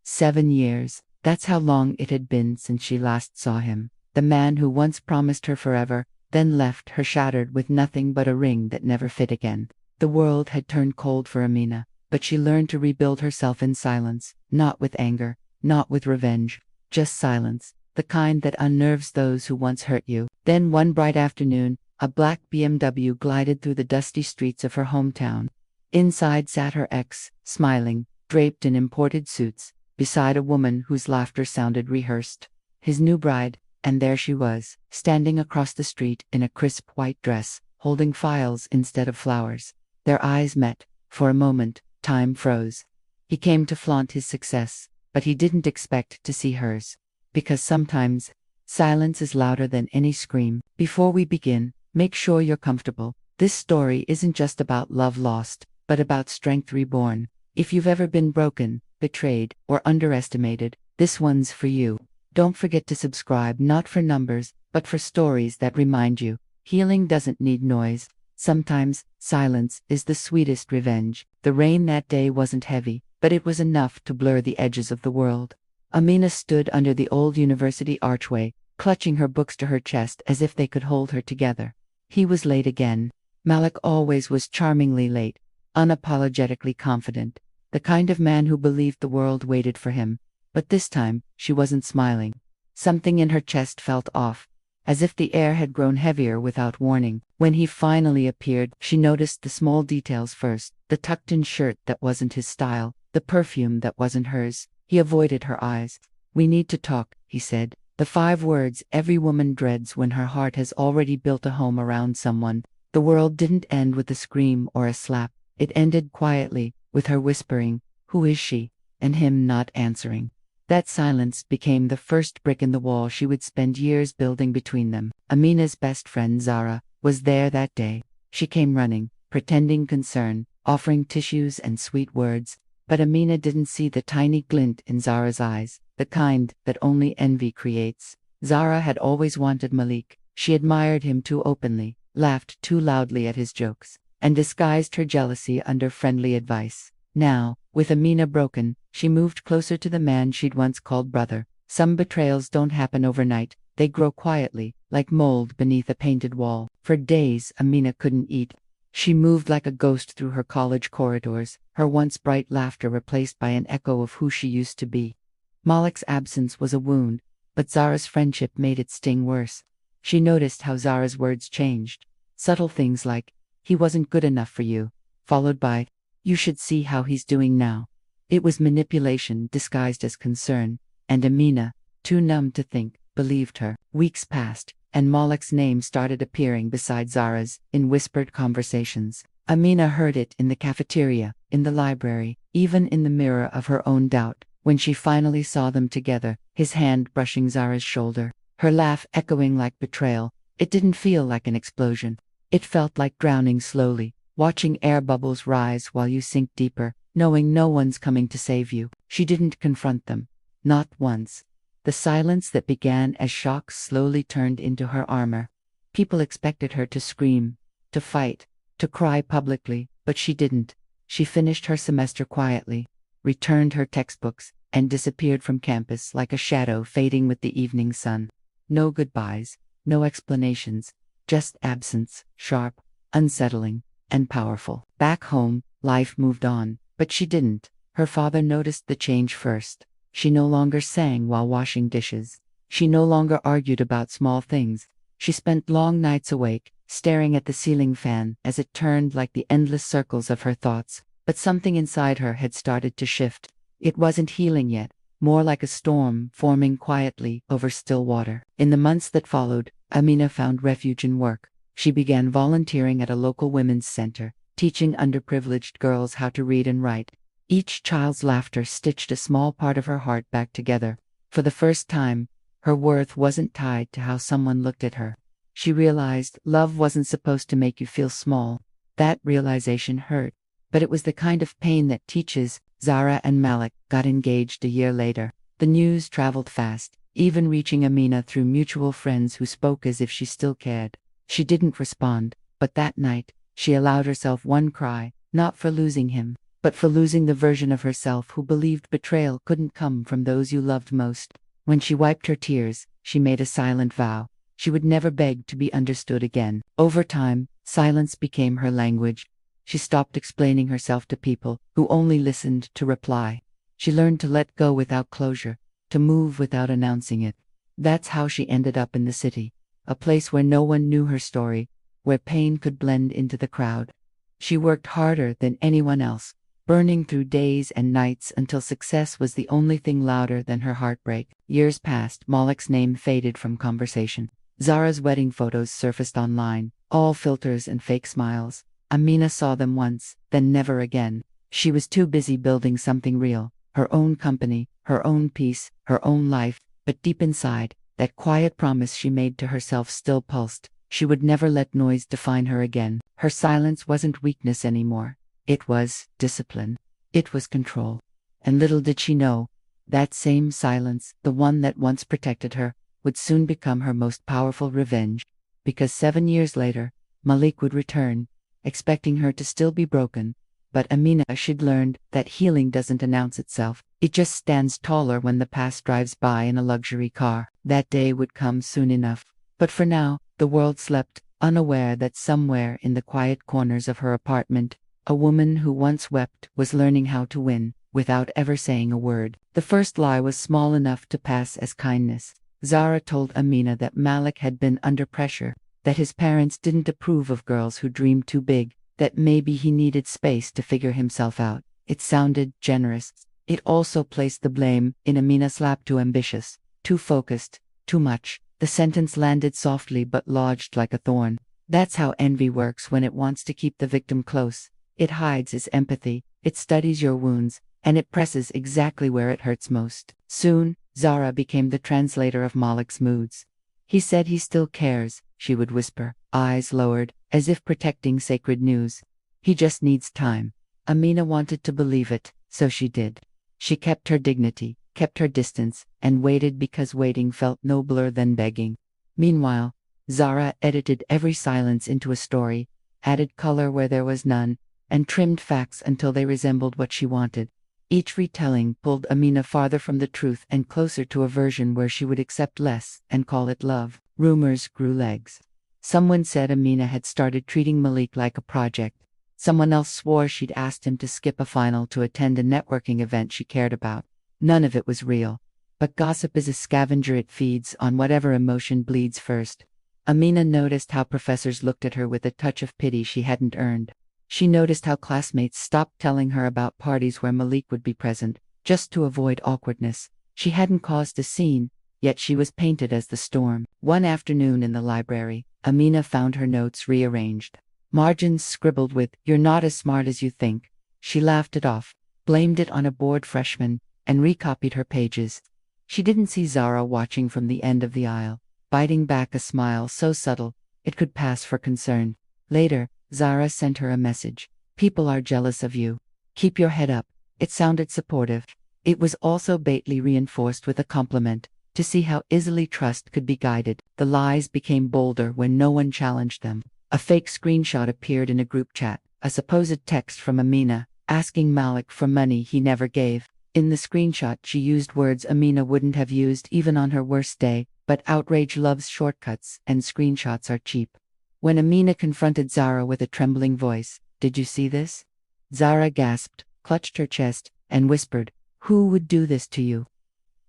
7 years. That's how long it had been since she last saw him. The man who once promised her forever, then left her shattered with nothing but a ring that never fit again. The world had turned cold for Amina, but she learned to rebuild herself in silence, not with anger, not with revenge, just silence, the kind that unnerves those who once hurt you. Then one bright afternoon, a black BMW glided through the dusty streets of her hometown. Inside sat her ex, smiling, draped in imported suits, beside a woman whose laughter sounded rehearsed. His new bride, and there she was, standing across the street in a crisp white dress, holding files instead of flowers. Their eyes met. For a moment, time froze. He came to flaunt his success, but he didn't expect to see hers. Because sometimes, silence is louder than any scream. Before we begin, make sure you're comfortable. This story isn't just about love lost, but about strength reborn. If you've ever been broken, betrayed, or underestimated, this one's for you. Don't forget to subscribe, not for numbers, but for stories that remind you. Healing doesn't need noise. Sometimes, silence is the sweetest revenge. The rain that day wasn't heavy, but it was enough to blur the edges of the world. Amina stood under the old university archway, clutching her books to her chest as if they could hold her together. He was late again. Malik always was charmingly late, unapologetically confident, the kind of man who believed the world waited for him. But this time, she wasn't smiling. Something in her chest felt off, as if the air had grown heavier without warning. When he finally appeared, she noticed the small details first: the tucked-in shirt that wasn't his style, the perfume that wasn't hers. He avoided her eyes. "We need to talk," he said. The 5 words every woman dreads when her heart has already built a home around someone. The world didn't end with a scream or a slap. It ended quietly, with her whispering, "Who is she?" and him not answering. That silence became the first brick in the wall she would spend years building between them. Amina's best friend Zara was there that day. She came running, pretending concern, offering tissues and sweet words. But Amina didn't see the tiny glint in Zara's eyes, the kind that only envy creates. Zara had always wanted Malik. She admired him too openly, laughed too loudly at his jokes, and disguised her jealousy under friendly advice. Now, with Amina broken, she moved closer to the man she'd once called brother. Some betrayals don't happen overnight. They grow quietly, like mold beneath a painted wall. For days, Amina couldn't eat. She moved like a ghost through her college corridors, her once bright laughter replaced by an echo of who she used to be. Malik's absence was a wound, but Zara's friendship made it sting worse. She noticed how Zara's words changed. Subtle things like, "He wasn't good enough for you," followed by, "You should see how he's doing now." It was manipulation disguised as concern, and Amina, too numb to think, believed her. Weeks passed, and Malik's name started appearing beside Zara's, in whispered conversations. Amina heard it in the cafeteria, in the library, even in the mirror of her own doubt. When she finally saw them together, his hand brushing Zara's shoulder, her laugh echoing like betrayal, it didn't feel like an explosion. It felt like drowning slowly, watching air bubbles rise while you sink deeper, knowing no one's coming to save you. She didn't confront them. Not once. The silence that began as shock slowly turned into her armor. People expected her to scream, to fight, to cry publicly, but she didn't. She finished her semester quietly, returned her textbooks, and disappeared from campus like a shadow fading with the evening sun. No goodbyes, no explanations, just absence, sharp, unsettling, and powerful. Back home, life moved on, but she didn't. Her father noticed the change first. She no longer sang while washing dishes. She no longer argued about small things. She spent long nights awake, staring at the ceiling fan as it turned like the endless circles of her thoughts. But something inside her had started to shift. It wasn't healing yet, more like a storm forming quietly over still water. In the months that followed, Amina found refuge in work. She began volunteering at a local women's center, teaching underprivileged girls how to read and write. Each child's laughter stitched a small part of her heart back together. For the first time, her worth wasn't tied to how someone looked at her. She realized love wasn't supposed to make you feel small. That realization hurt, but it was the kind of pain that teaches. Zara and Malik got engaged a year later. The news traveled fast, even reaching Amina through mutual friends who spoke as if she still cared. She didn't respond, but that night, she allowed herself one cry, not for losing him, but for losing the version of herself who believed betrayal couldn't come from those you loved most. When she wiped her tears, she made a silent vow. She would never beg to be understood again. Over time, silence became her language. She stopped explaining herself to people who only listened to reply. She learned to let go without closure, to move without announcing it. That's how she ended up in the city, a place where no one knew her story, where pain could blend into the crowd. She worked harder than anyone else, burning through days and nights until success was the only thing louder than her heartbreak. Years passed, Malik's name faded from conversation. Zara's wedding photos surfaced online, all filters and fake smiles. Amina saw them once, then never again. She was too busy building something real, her own company, her own peace, her own life, but deep inside, that quiet promise she made to herself still pulsed. She would never let noise define her again. Her silence wasn't weakness anymore. It was discipline. It was control. And little did she know, that same silence, the one that once protected her, would soon become her most powerful revenge. Because 7 years later, Malik would return, expecting her to still be broken. But Amina she'd learned that healing doesn't announce itself. It just stands taller when the past drives by in a luxury car. That day would come soon enough. But for now, the world slept, unaware that somewhere in the quiet corners of her apartment, a woman who once wept was learning how to win, without ever saying a word. The first lie was small enough to pass as kindness. Zara told Amina that Malik had been under pressure, that his parents didn't approve of girls who dreamed too big, that maybe he needed space to figure himself out. It sounded generous. It also placed the blame in Amina's lap. Too ambitious, too focused, too much. The sentence landed softly but lodged like a thorn. That's how envy works when it wants to keep the victim close. It hides its empathy, it studies your wounds, and it presses exactly where it hurts most. Soon, Zara became the translator of Malik's moods. He said he still cares, she would whisper, eyes lowered, as if protecting sacred news. He just needs time. Amina wanted to believe it, so she did. She kept her dignity, kept her distance, and waited because waiting felt nobler than begging. Meanwhile, Zara edited every silence into a story, added color where there was none, and trimmed facts until they resembled what she wanted. Each retelling pulled Amina farther from the truth and closer to a version where she would accept less and call it love. Rumors grew legs. Someone said Amina had started treating Malik like a project. Someone else swore she'd asked him to skip a final to attend a networking event she cared about. None of it was real. But gossip is a scavenger. It feeds on whatever emotion bleeds first. Amina noticed how professors looked at her with a touch of pity she hadn't earned. She noticed how classmates stopped telling her about parties where Malik would be present, just to avoid awkwardness. She hadn't caused a scene, yet she was painted as the storm. One afternoon in the library, Amina found her notes rearranged. Margins scribbled with, "You're not as smart as you think." She laughed it off, blamed it on a bored freshman, and recopied her pages. She didn't see Zara watching from the end of the aisle, biting back a smile so subtle it could pass for concern. Later, Zara sent her a message. "People are jealous of you. Keep your head up." It sounded supportive. It was also baitly reinforced with a compliment. To see how easily trust could be guided, the lies became bolder when no one challenged them. A fake screenshot appeared in a group chat, a supposed text from Amina, asking Malik for money he never gave. In the screenshot she used words Amina wouldn't have used even on her worst day, but outrage loves shortcuts, and screenshots are cheap. When Amina confronted Zara with a trembling voice, "Did you see this?" Zara gasped, clutched her chest, and whispered, "Who would do this to you?"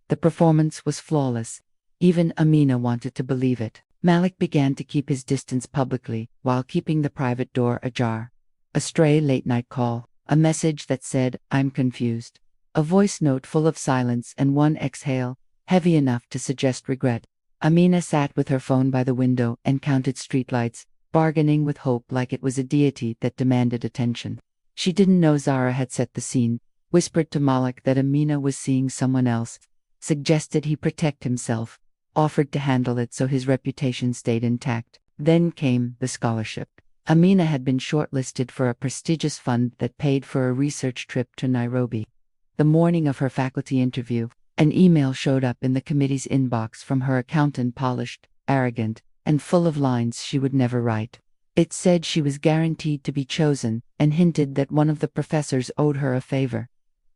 The performance was flawless. Even Amina wanted to believe it. Malik began to keep his distance publicly, while keeping the private door ajar. A stray late-night call, a message that said, "I'm confused." A voice note full of silence and one exhale, heavy enough to suggest regret. Amina sat with her phone by the window and counted streetlights, bargaining with hope like it was a deity that demanded attention. She didn't know Zara had set the scene, whispered to Malik that Amina was seeing someone else, suggested he protect himself, offered to handle it so his reputation stayed intact. Then came the scholarship. Amina had been shortlisted for a prestigious fund that paid for a research trip to Nairobi. The morning of her faculty interview, an email showed up in the committee's inbox from her accountant, polished, arrogant, and full of lines she would never write. It said she was guaranteed to be chosen, and hinted that one of the professors owed her a favor.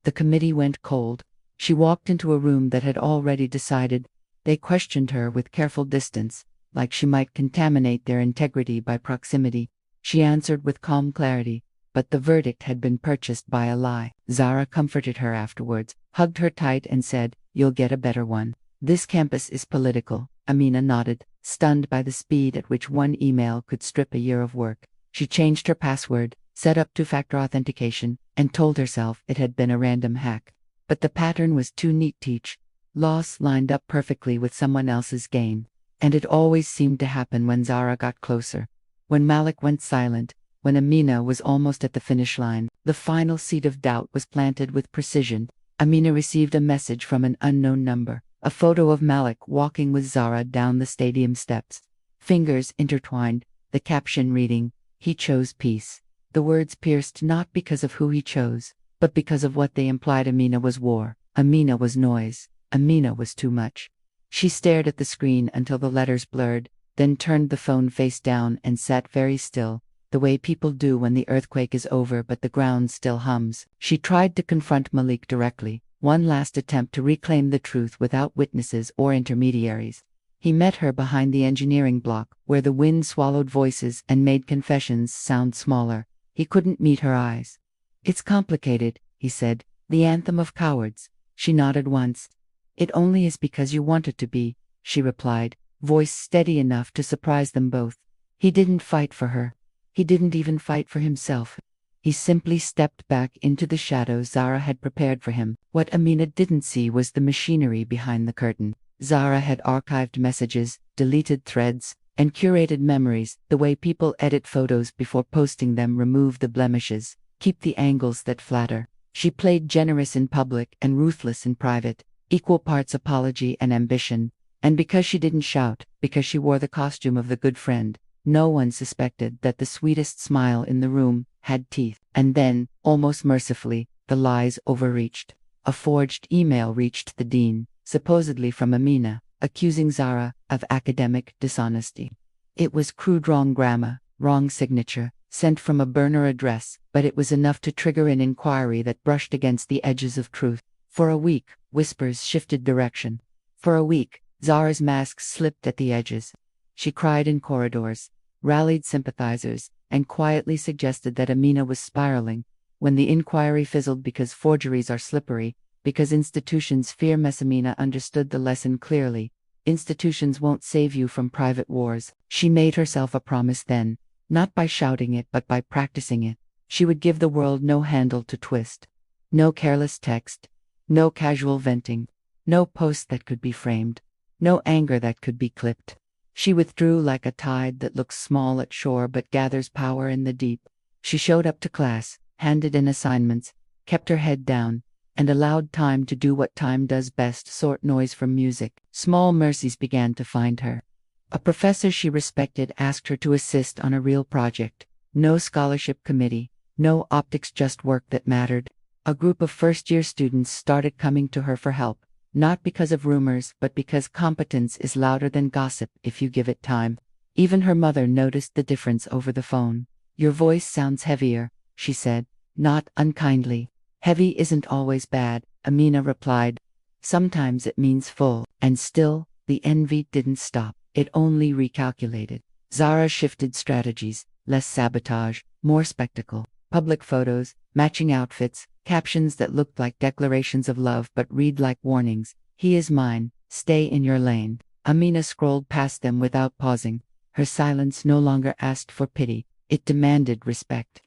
The committee went cold. She walked into a room that had already decided. They questioned her with careful distance, like she might contaminate their integrity by proximity. She answered with calm clarity, but the verdict had been purchased by a lie. Zara comforted her afterwards, hugged her tight and said, "You'll get a better one. This campus is political." Amina nodded, stunned by the speed at which one email could strip a year of work. She changed her password, set up two-factor authentication, and told herself it had been a random hack. But the pattern was too neat to teach. Loss lined up perfectly with someone else's gain. And it always seemed to happen when Zara got closer. When Malik went silent, when Amina was almost at the finish line, the final seed of doubt was planted with precision. Amina received a message from an unknown number. A photo of Malik walking with Zara down the stadium steps. Fingers intertwined, the caption reading, "He chose peace." The words pierced not because of who he chose, but because of what they implied. Amina was war. Amina was noise. Amina was too much. She stared at the screen until the letters blurred, then turned the phone face down and sat very still, the way people do when the earthquake is over but the ground still hums. She tried to confront Malik directly, one last attempt to reclaim the truth without witnesses or intermediaries. He met her behind the engineering block, where the wind swallowed voices and made confessions sound smaller. He couldn't meet her eyes. "It's complicated," he said, "the anthem of cowards." She nodded once. "It only is because you want it to be," she replied, voice steady enough to surprise them both. He didn't fight for her. He didn't even fight for himself. He simply stepped back into the shadows Zara had prepared for him. What Amina didn't see was the machinery behind the curtain. Zara had archived messages, deleted threads, and curated memories, the way people edit photos before posting them. Remove the blemishes, keep the angles that flatter. She played generous in public and ruthless in private, equal parts apology and ambition. And because she didn't shout, because she wore the costume of the good friend, no one suspected that the sweetest smile in the room had teeth. And then, almost mercifully, the lies overreached. A forged email reached the dean, supposedly from Amina, accusing Zara of academic dishonesty. It was crude, wrong grammar, wrong signature, sent from a burner address, but it was enough to trigger an inquiry that brushed against the edges of truth. For a week, whispers shifted direction. For a week, Zara's mask slipped at the edges. She cried in corridors, rallied sympathizers, and quietly suggested that Amina was spiraling. When the inquiry fizzled because forgeries are slippery, because institutions fear mess, Amina understood the lesson clearly. Institutions won't save you from private wars. She made herself a promise then, not by shouting it but by practicing it. She would give the world no handle to twist. No careless text. No casual venting. No post that could be framed. No anger that could be clipped. She withdrew like a tide that looks small at shore but gathers power in the deep. She showed up to class, handed in assignments, kept her head down, and allowed time to do what time does best: sort noise from music. Small mercies began to find her. A professor she respected asked her to assist on a real project. No scholarship committee, no optics, just work that mattered. A group of first-year students started coming to her for help. Not because of rumors, but because competence is louder than gossip if you give it time. Even her mother noticed the difference over the phone. "Your voice sounds heavier," she said, not unkindly. "Heavy isn't always bad," Amina replied. "Sometimes it means full." And still, the envy didn't stop. It only recalculated. Zara shifted strategies: less sabotage, more spectacle. Public photos, matching outfits, captions that looked like declarations of love but read like warnings. "He is mine, stay in your lane." Amina scrolled past them without pausing. Her silence no longer asked for pity, it demanded respect.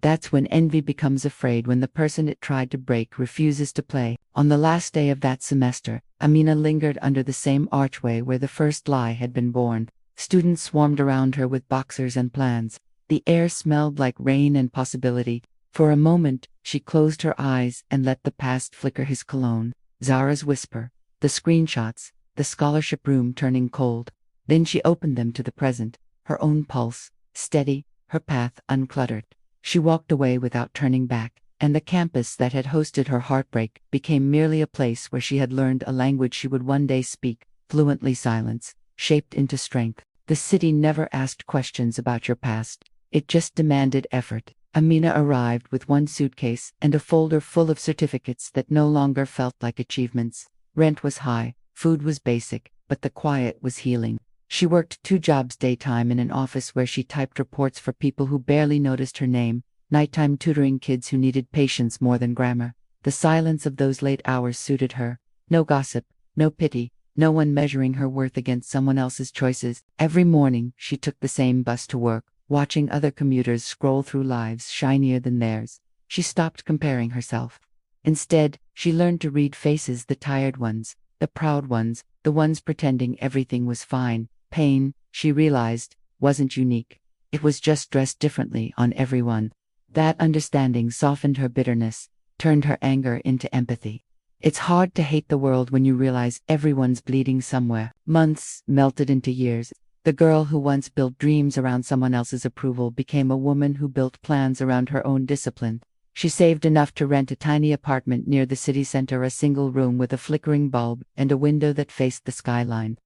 That's when envy becomes afraid, when the person it tried to break refuses to play. On the last day of that semester, Amina lingered under the same archway where the first lie had been born. Students swarmed around her with boxers and plans. The air smelled like rain and possibility. For a moment, she closed her eyes and let the past flicker his cologne. Zara's whisper, the screenshots, the scholarship room turning cold. Then she opened them to the present, her own pulse, steady, her path uncluttered. She walked away without turning back, and the campus that had hosted her heartbreak became merely a place where she had learned a language she would one day speak, fluently: silence, shaped into strength. The city never asked questions about your past. It just demanded effort. Amina arrived with one suitcase and a folder full of certificates that no longer felt like achievements. Rent was high, food was basic, but the quiet was healing. She worked 2 jobs: daytime in an office where she typed reports for people who barely noticed her name, nighttime tutoring kids who needed patience more than grammar. The silence of those late hours suited her. No gossip, no pity, no one measuring her worth against someone else's choices. Every morning, she took the same bus to work, watching other commuters scroll through lives shinier than theirs. She stopped comparing herself. Instead, she learned to read faces: the tired ones, the proud ones, the ones pretending everything was fine. Pain, she realized, wasn't unique. It was just dressed differently on everyone. That understanding softened her bitterness, turned her anger into empathy. It's hard to hate the world when you realize everyone's bleeding somewhere. Months melted into years. The girl who once built dreams around someone else's approval became a woman who built plans around her own discipline. She saved enough to rent a tiny apartment near the city center, a single room with a flickering bulb and a window that faced the skyline.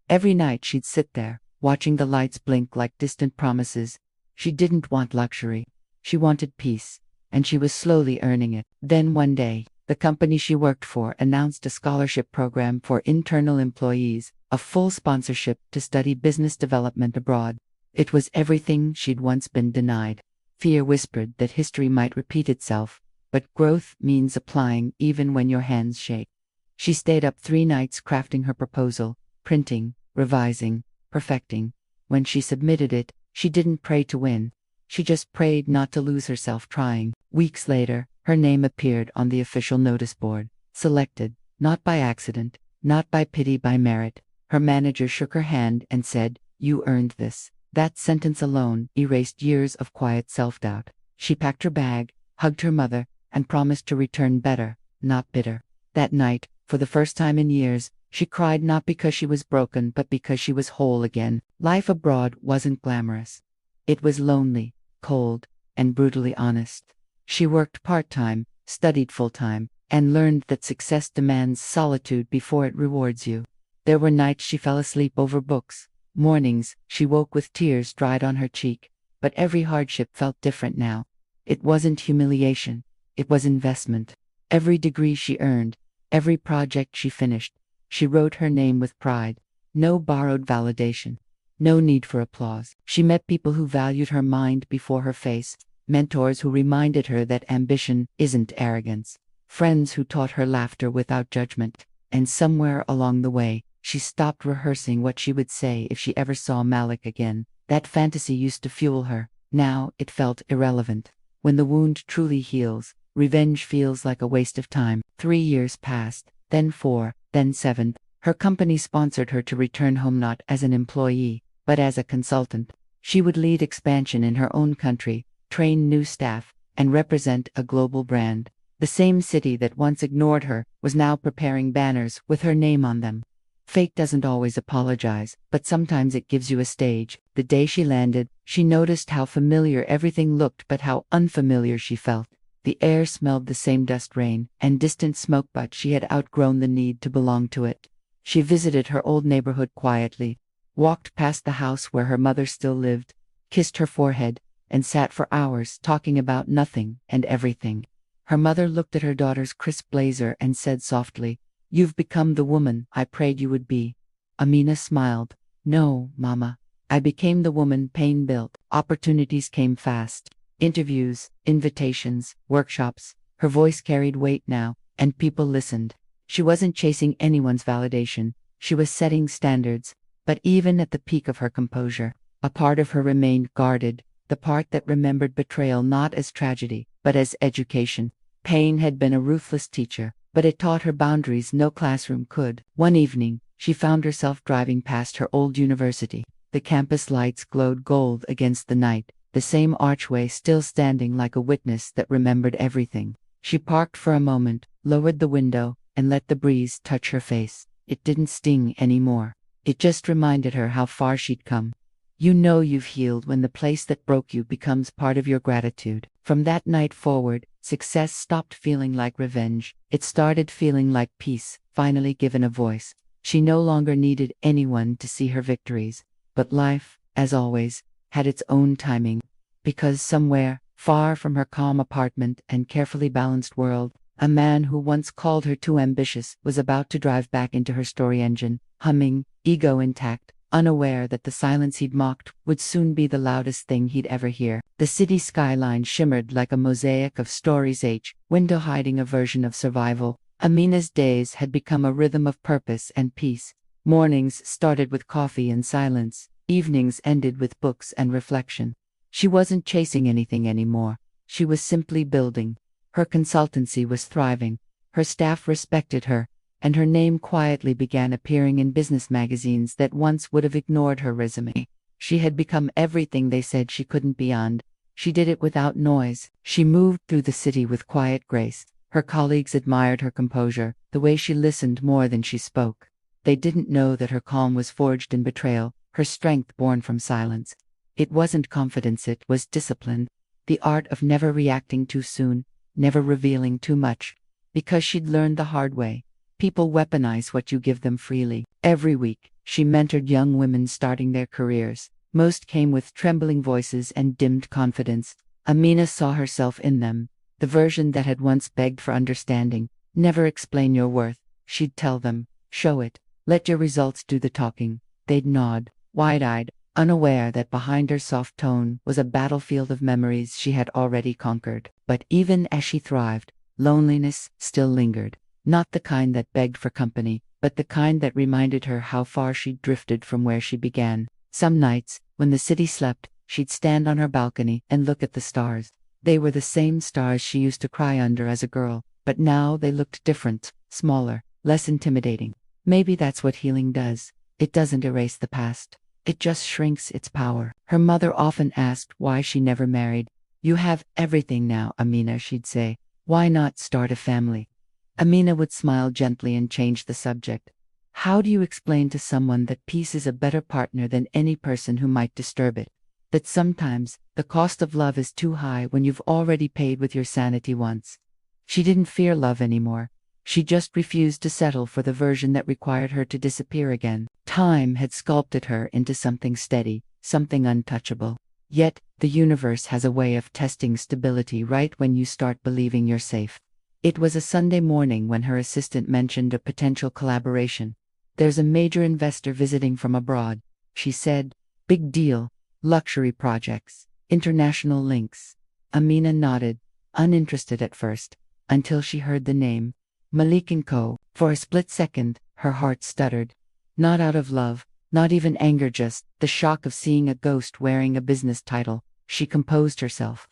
Every night she'd sit there, watching the lights blink like distant promises. She didn't want luxury. She wanted peace, and she was slowly earning it. Then one day, the company she worked for announced a scholarship program for internal employees, a full sponsorship to study business development abroad. It was everything she'd once been denied. Fear whispered that history might repeat itself, but growth means applying even when your hands shake. She stayed up 3 nights crafting her proposal, printing, revising, perfecting. When she submitted it, she didn't pray to win. She just prayed not to lose herself trying. Weeks later, her name appeared on the official notice board. Selected, not by accident, not by pity, by merit. Her manager shook her hand and said, "You earned this." That sentence alone erased years of quiet self-doubt. She packed her bag, hugged her mother, and promised to return better, not bitter. That night, for the first time in years, she cried, not because she was broken but because she was whole again. Life abroad wasn't glamorous. It was lonely, cold, and brutally honest. She worked part-time, studied full-time, and learned that success demands solitude before it rewards you. There were nights she fell asleep over books. Mornings, she woke with tears dried on her cheek. But every hardship felt different now. It wasn't humiliation. It was investment. Every degree she earned, every project she finished, she wrote her name with pride. No borrowed validation. No need for applause. She met people who valued her mind before her face. Mentors who reminded her that ambition isn't arrogance. Friends who taught her laughter without judgment. And somewhere along the way, she stopped rehearsing what she would say if she ever saw Malik again. That fantasy used to fuel her. Now it felt irrelevant. When the wound truly heals, revenge feels like a waste of time. 3 years passed, then 4, then 7. Her company sponsored her to return home not as an employee, but as a consultant. She would lead expansion in her own country, train new staff, and represent a global brand. The same city that once ignored her was now preparing banners with her name on them. Fate doesn't always apologize, but sometimes it gives you a stage. The day she landed, she noticed how familiar everything looked but how unfamiliar she felt. The air smelled the same: dust, rain, and distant smoke, but she had outgrown the need to belong to it. She visited her old neighborhood quietly, walked past the house where her mother still lived, kissed her forehead, and sat for hours talking about nothing and everything. Her mother looked at her daughter's crisp blazer and said softly, "You've become the woman I prayed you would be." Amina smiled. "No, Mama. I became the woman pain built." Opportunities came fast. Interviews, invitations, workshops. Her voice carried weight now, and people listened. She wasn't chasing anyone's validation. She was setting standards. But even at the peak of her composure, a part of her remained guarded, the part that remembered betrayal not as tragedy, but as education. Pain had been a ruthless teacher, but it taught her boundaries no classroom could. One evening, she found herself driving past her old university. The campus lights glowed gold against the night, the same archway still standing like a witness that remembered everything. She parked for a moment, lowered the window, and let the breeze touch her face. It didn't sting anymore. It just reminded her how far she'd come. You know you've healed when the place that broke you becomes part of your gratitude. From that night forward, success stopped feeling like revenge. It started feeling like peace, finally given a voice. She no longer needed anyone to see her victories. But life, as always, had its own timing. Because somewhere, far from her calm apartment and carefully balanced world, a man who once called her too ambitious was about to drive back into her story engine, humming, ego intact, unaware that the silence he'd mocked would soon be the loudest thing he'd ever hear. The city skyline shimmered like a mosaic of stories, each window hiding a version of survival. Amina's days had become a rhythm of purpose and peace. Mornings started with coffee and silence, evenings ended with books and reflection. She wasn't chasing anything anymore. She was simply building. Her consultancy was thriving. Her staff respected her, and her name quietly began appearing in business magazines that once would have ignored her resume. She had become everything they said she couldn't be. And she did it without noise. She moved through the city with quiet grace. Her colleagues admired her composure, the way she listened more than she spoke. They didn't know that her calm was forged in betrayal, her strength born from silence. It wasn't confidence, it was discipline. The art of never reacting too soon, never revealing too much. Because she'd learned the hard way. People weaponize what you give them freely. Every week, she mentored young women starting their careers. Most came with trembling voices and dimmed confidence. Amina saw herself in them, the version that had once begged for understanding. Never explain your worth, she'd tell them. Show it. Let your results do the talking. They'd nod, wide-eyed, unaware that behind her soft tone was a battlefield of memories she had already conquered. But even as she thrived, loneliness still lingered. Not the kind that begged for company, but the kind that reminded her how far she'd drifted from where she began. Some nights, when the city slept, she'd stand on her balcony and look at the stars. They were the same stars she used to cry under as a girl, but now they looked different, smaller, less intimidating. Maybe that's what healing does. It doesn't erase the past. It just shrinks its power. Her mother often asked why she never married. You have everything now, Amina, she'd say. Why not start a family? Amina would smile gently and change the subject. How do you explain to someone that peace is a better partner than any person who might disturb it? That sometimes the cost of love is too high when you've already paid with your sanity once. She didn't fear love anymore. She just refused to settle for the version that required her to disappear again. Time had sculpted her into something steady, something untouchable. Yet, the universe has a way of testing stability right when you start believing you're safe. It was a Sunday morning when her assistant mentioned a potential collaboration. There's a major investor visiting from abroad, she said. Big deal. Luxury projects. International links. Amina nodded, uninterested at first, until she heard the name. Malik & Co. For a split second, her heart stuttered. Not out of love, not even anger, just the shock of seeing a ghost wearing a business title. She composed herself.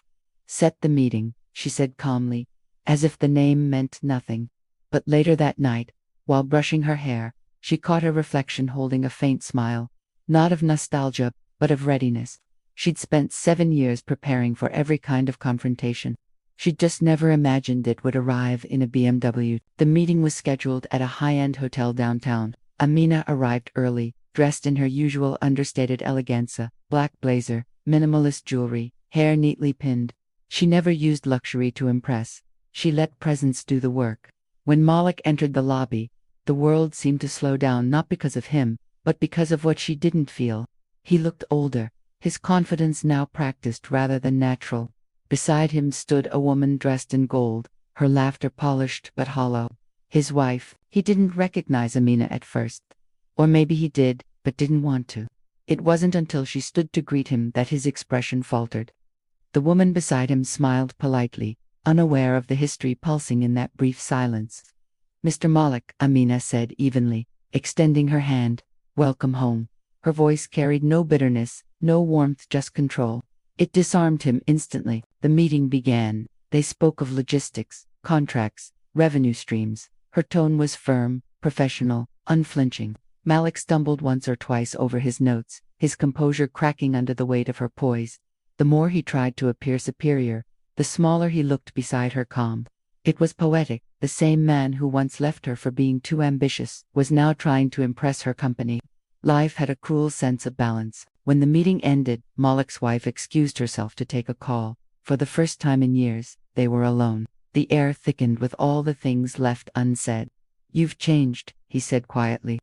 Set the meeting, she said calmly, as if the name meant nothing. But later that night, while brushing her hair, she caught her reflection holding a faint smile. Not of nostalgia, but of readiness. She'd spent 7 years preparing for every kind of confrontation. She'd just never imagined it would arrive in a BMW. The meeting was scheduled at a high-end hotel downtown. Amina arrived early, dressed in her usual understated eleganza, black blazer, minimalist jewelry, hair neatly pinned. She never used luxury to impress. She let presence do the work. When Malik entered the lobby, the world seemed to slow down, not because of him, but because of what she didn't feel. He looked older, his confidence now practiced rather than natural. Beside him stood a woman dressed in gold, her laughter polished but hollow. His wife. He didn't recognize Amina at first. Or maybe he did, but didn't want to. It wasn't until she stood to greet him that his expression faltered. The woman beside him smiled politely, unaware of the history pulsing in that brief silence. Mr. Malik, Amina said evenly, extending her hand. Welcome home. Her voice carried no bitterness, no warmth, just control. It disarmed him instantly. The meeting began. They spoke of logistics, contracts, revenue streams. Her tone was firm, professional, unflinching. Malik stumbled once or twice over his notes, his composure cracking under the weight of her poise. The more he tried to appear superior, the smaller he looked beside her calm. It was poetic. The same man who once left her for being too ambitious was now trying to impress her company. Life had a cruel sense of balance. When the meeting ended, Malik's wife excused herself to take a call. For the first time in years, they were alone. The air thickened with all the things left unsaid. You've changed, he said quietly.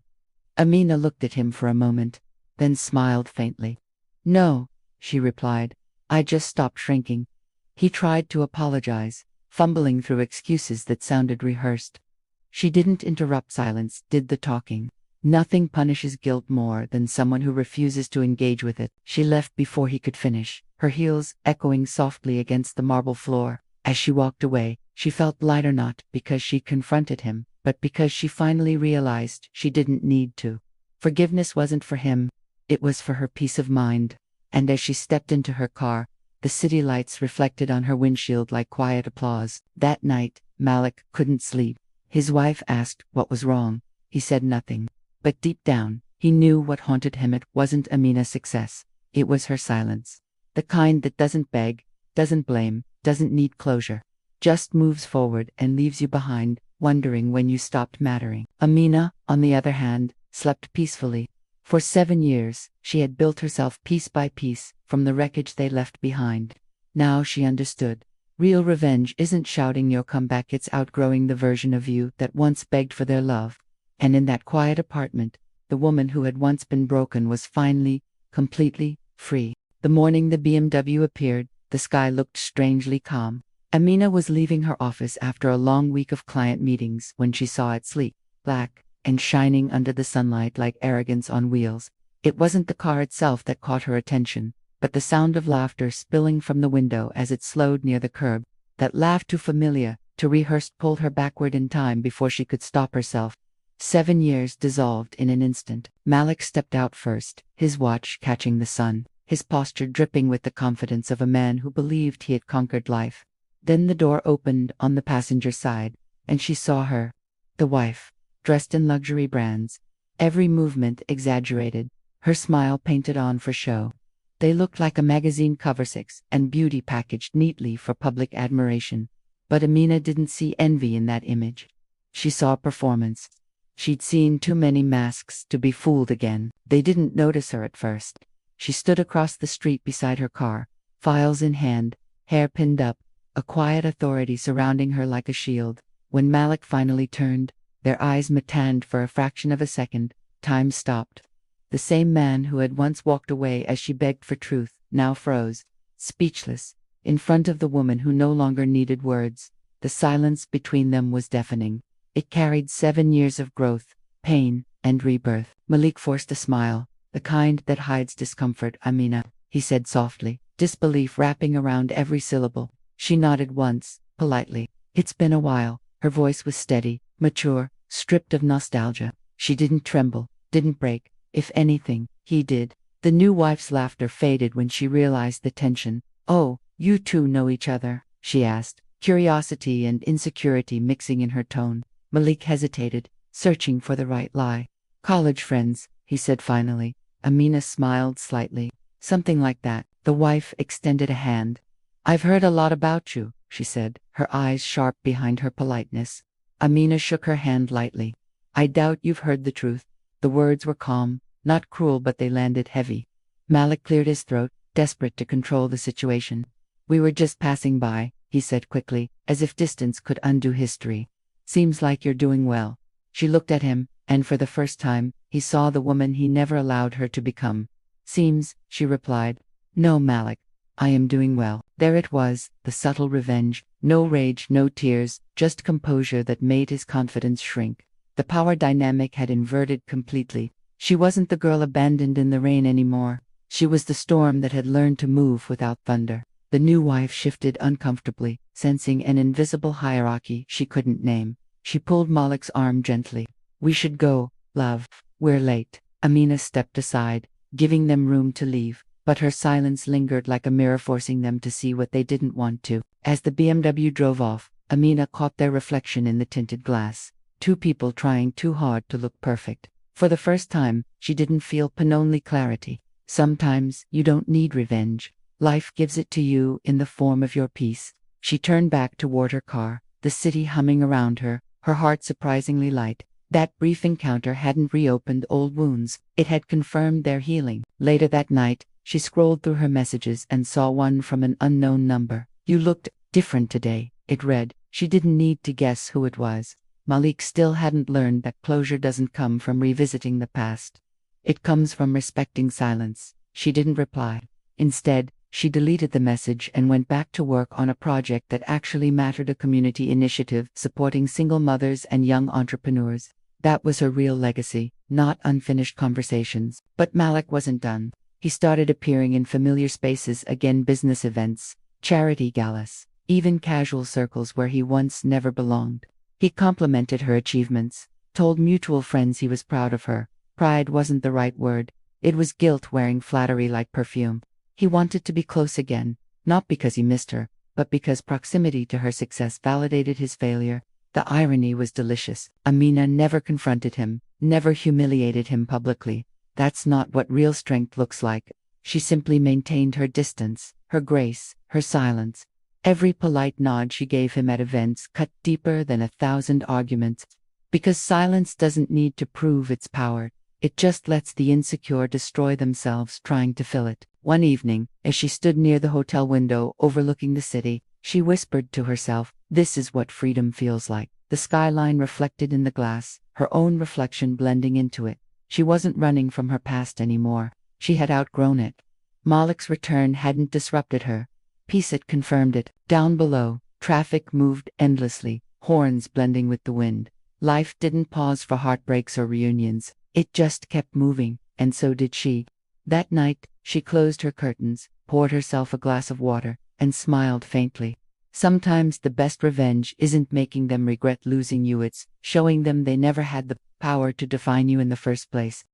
Amina looked at him for a moment. then smiled faintly. "No," she replied. "I just stopped shrinking." He tried to apologize, fumbling through excuses that sounded rehearsed. She didn't interrupt. Silence did the talking. Nothing punishes guilt more than someone who refuses to engage with it. She left before he could finish, her heels echoing softly against the marble floor. As she walked away, she felt lighter, not because she confronted him, but because she finally realized she didn't need to. Forgiveness wasn't for him, it was for her peace of mind. And as she stepped into her car, the city lights reflected on her windshield like quiet applause. That night, Malik couldn't sleep. His wife asked what was wrong. He said nothing. But deep down, he knew what haunted him. It wasn't Amina's success. It was her silence. The kind that doesn't beg, doesn't blame, doesn't need closure. Just moves forward and leaves you behind, wondering when you stopped mattering. Amina, on the other hand, slept peacefully. For 7 years, she had built herself piece by piece from the wreckage they left behind. Now she understood. Real revenge isn't shouting you'll come back, it's outgrowing the version of you that once begged for their love. And in that quiet apartment, the woman who had once been broken was finally, completely, free. The morning the BMW appeared, the sky looked strangely calm. Amina was leaving her office after a long week of client meetings when she saw it, sleek, black, and shining under the sunlight like arrogance on wheels. It wasn't the car itself that caught her attention, but the sound of laughter spilling from the window as it slowed near the curb. That laugh, too familiar, too rehearsed, pulled her backward in time before she could stop herself. 7 years dissolved in an instant. Malik stepped out first, his watch catching the sun, his posture dripping with the confidence of a man who believed he had conquered life. Then the door opened on the passenger side, and she saw her, the wife, dressed in luxury brands, every movement exaggerated, her smile painted on for show. They looked like a magazine cover, sex and beauty packaged neatly for public admiration. But Amina didn't see envy in that image. She saw performance. She'd seen too many masks to be fooled again. They didn't notice her at first. She stood across the street beside her car, files in hand, hair pinned up, a quiet authority surrounding her like a shield. When Malik finally turned, their eyes met for a fraction of a second. Time stopped. The same man who had once walked away as she begged for truth now froze, speechless, in front of the woman who no longer needed words. The silence between them was deafening. It carried 7 years of growth, pain, and rebirth. Malik forced a smile, the kind that hides discomfort. "Amina," he said softly, disbelief wrapping around every syllable. She nodded once, politely. "It's been a while." Her voice was steady, mature, stripped of nostalgia. She didn't tremble, didn't break. If anything, he did. The new wife's laughter faded when she realized the tension. "Oh, you two know each other?" she asked, curiosity and insecurity mixing in her tone. Malik hesitated, searching for the right lie. "College friends," he said finally. Amina smiled slightly. "Something like that." The wife extended a hand. "I've heard a lot about you," she said, her eyes sharp behind her politeness. Amina shook her hand lightly. "I doubt you've heard the truth." The words were calm, not cruel, but they landed heavy. Malik cleared his throat, desperate to control the situation. "We were just passing by," he said quickly, as if distance could undo history. "Seems like you're doing well." She looked at him, and for the first time, he saw the woman he never allowed her to become. "Seems," she replied. "No, Malik. I am doing well." There it was, the subtle revenge. No rage, no tears, just composure that made his confidence shrink. The power dynamic had inverted completely. She wasn't the girl abandoned in the rain anymore. She was the storm that had learned to move without thunder. The new wife shifted uncomfortably, sensing an invisible hierarchy she couldn't name. She pulled Malik's arm gently. "We should go, love. We're late." Amina stepped aside, giving them room to leave, but her silence lingered like a mirror, forcing them to see what they didn't want to. As the BMW drove off, Amina caught their reflection in the tinted glass. Two people trying too hard to look perfect. For the first time, she didn't feel only clarity. Sometimes you don't need revenge. Life gives it to you in the form of your peace. She turned back toward her car, the city humming around her, her heart surprisingly light. That brief encounter hadn't reopened old wounds, it had confirmed their healing. Later that night, she scrolled through her messages and saw one from an unknown number. "You looked different today," it read. She didn't need to guess who it was. Malik still hadn't learned that closure doesn't come from revisiting the past. It comes from respecting silence. She didn't reply. Instead, she deleted the message and went back to work on a project that actually mattered, a community initiative supporting single mothers and young entrepreneurs. That was her real legacy, not unfinished conversations. But Malik wasn't done. He started appearing in familiar spaces again, business events, charity galas, even casual circles where he once never belonged. He complimented her achievements, told mutual friends he was proud of her. Pride wasn't the right word. It was guilt wearing flattery like perfume. He wanted to be close again, not because he missed her, but because proximity to her success validated his failure. The irony was delicious. Amina never confronted him, never humiliated him publicly. That's not what real strength looks like. She simply maintained her distance, her grace, her silence. Every polite nod she gave him at events cut deeper than 1,000 arguments. Because silence doesn't need to prove its power. It just lets the insecure destroy themselves trying to fill it. One evening, as she stood near the hotel window overlooking the city, she whispered to herself, "This is what freedom feels like." The skyline reflected in the glass, her own reflection blending into it. She wasn't running from her past anymore. She had outgrown it. Malik's return hadn't disrupted her. Peace had confirmed it. Down below, traffic moved endlessly, horns blending with the wind. Life didn't pause for heartbreaks or reunions. It just kept moving, and so did she. That night, she closed her curtains, poured herself a glass of water, and smiled faintly. Sometimes the best revenge isn't making them regret losing you, it's showing them they never had the power to define you in the first place.